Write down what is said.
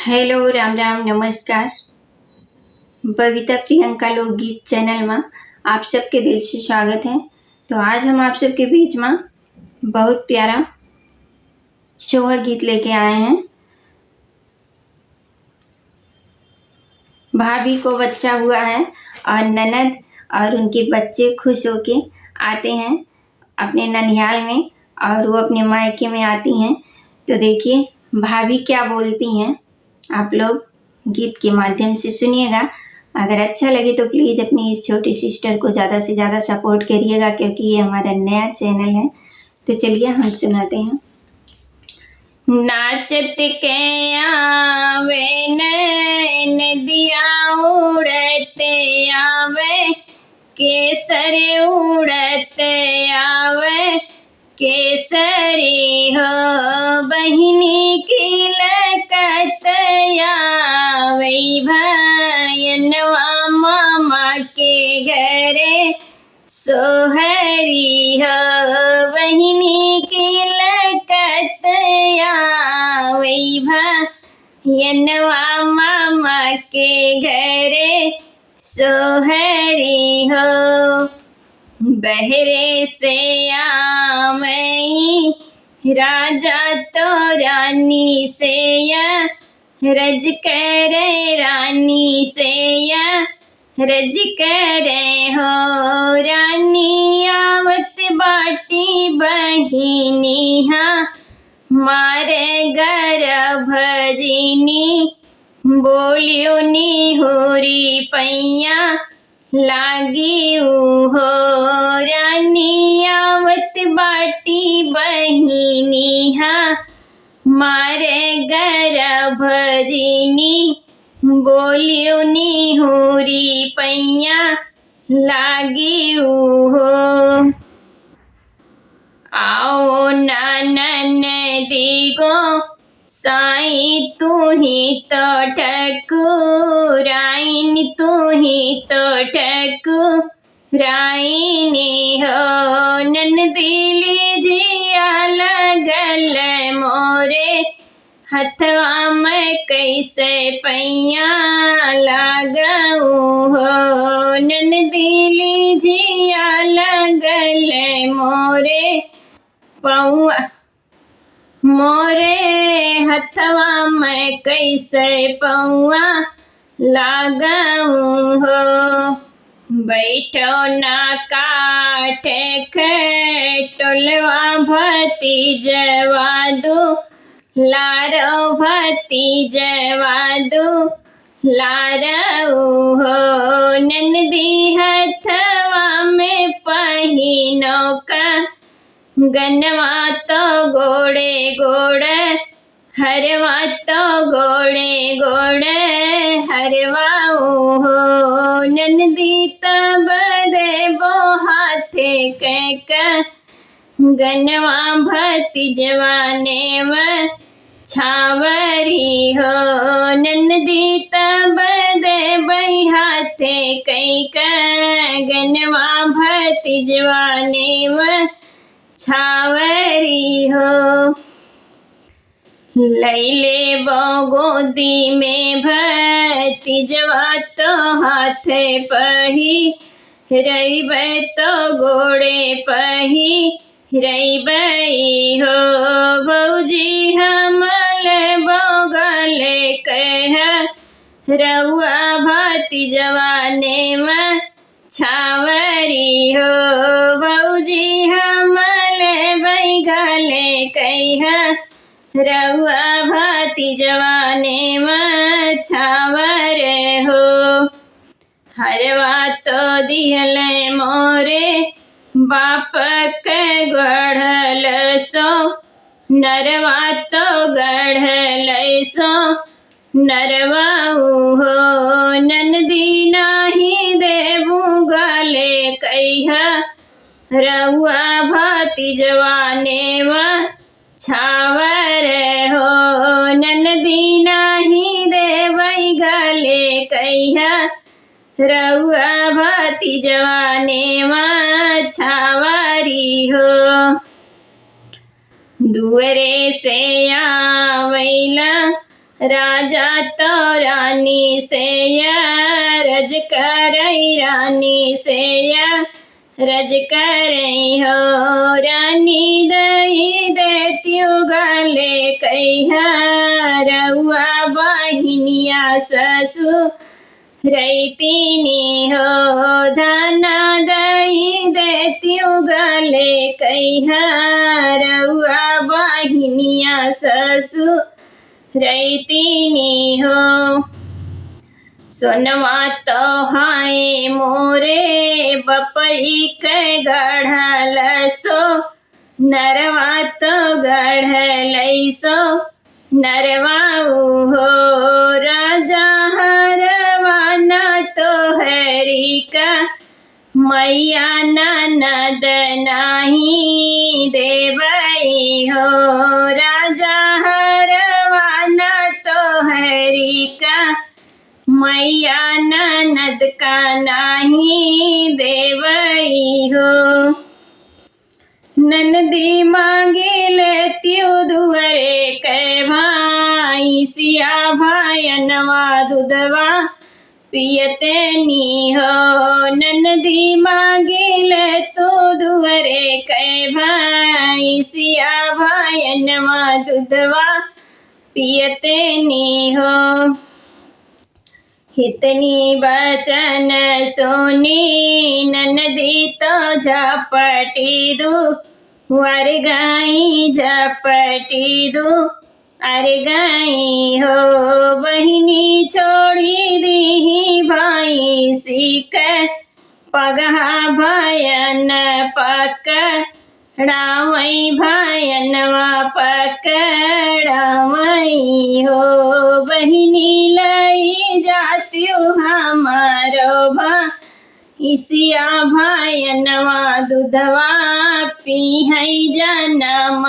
Hello Ram Ram नमस्कार। बबीता प्रियंका लोकगीत channel में आप सबके दिल से स्वागत है। तो आज हम आप सबके बीच में बहुत प्यारा सोहर गीत लेके आए हैं। भाभी को बच्चा हुआ है और ननद और उनके बच्चे खुश होके आते हैं अपने ननिहाल में और वो अपने मायके में आती हैं। तो देखिए भाभी क्या बोलती हैं, आप लोग गीत के माध्यम से सुनिएगा। अगर अच्छा लगे तो प्लीज़ अपनी इस छोटी सिस्टर को ज़्यादा से ज़्यादा सपोर्ट करिएगा, क्योंकि ये हमारा नया चैनल है। तो चलिए हम सुनाते हैं। नाचत के आवे नदिया उड़ते आवे, केसर उड़ते आवे, केसरी हो बहिनी की लकत आवे, भयनवा मामा के घरे सोहरी हो बहिनी की लकत आवे, भयनवा मामा के घरे सोहरी हो। बहरे से आमई राजा तो रानी से या रज करे, रानी से या रज करे हो। रानी आवत बाटी बहिनी मारे गर्भ जीनी, बोलियो नी होरी पैया लागी हो। रानी आवत बाटी बहिनी मारे गर्भ जीनी, बोलियो नी होरी पैया लागी हो। आओ ननन दीगो साई तू ही तो ठकुराइन, तू ही तो ठकुराइनी हो। ननदीली जिया लगल मोरे हथवा में कैसे पैया लगाऊं हो। ननदीली जिया लगल मोरे पौआ, मोरे हथवा में कैसे पौआ लगाऊं हो। बैठो ना काठ टोलवा भतीजवा दो, लारो भतीजवा दो लारो हो। ननदी हथवा में पहिनो का गनवा तो गोड़े गोड़े, हरवा तो गोड़े गोड़े हरवा हो। ननदी तब देबो हाथे कैका गनवा भतीजवा नेव छावरी हो। ननदी तब देबै हाथे कैका गनवा भतीजवा नेव छावरी हो। लैले बो गोदी में भतीजवा तो हाथे पही रईबै, तो गोड़े पही रईबै हो। भौजी हमल बोगल कह रउआ भतीजवा नेव छावरी हो। भौजी हमल बैगल कह रउआ भतीजवा नेव छावर हो। हरवा तो दिहल मोरे बाप के गढ़ल सो, नरवा तो गढ़ल सो नरवा हो। ननदी नाही देबू गले कह रउआ भतीजवा नेव छावर हो। ननदी नाही देबै गले कह रउआ भतीजवा नेव छावरी हो। दुअरे से आवैला राजा तो रानी से रज करई रानी से रज करई हो रानी दही देत्यो गले कहिया रउआ बहिनिया ससुर रैतीनी हो धाना दही देत्यो गले कहिया रउआ बहिनिया ससुर रैतीनी हो सोनवा तो हाय मोरे बपई के गढ़ल सो नरवा तो गढ़ल सो नरवा हो राजा हरवाना तो हरी का मैया ननद नाही देवई हो राजा हरवाना तो हरी का मैया ननद का नाही देवई हो ननदी मांगी लेत्यो दुअरे के भाई सिया भायनवा दूधवा पियते नी हो ननदी मांगी ले तो दुअरे के भाई सिया भायनवा दूधवा पियते नी हो हितनी बचन सोनी ननदी तो झपटी दू वर गाई झपटी दू अरे गाई हो बहिनी छोड़ी दी भाई सीख पगहा भयन पकड़ावई भयनवा पकड़ावई हो बहिनी लई जातियो हमारो इसिया भयनवा दूधवा पीहई जनम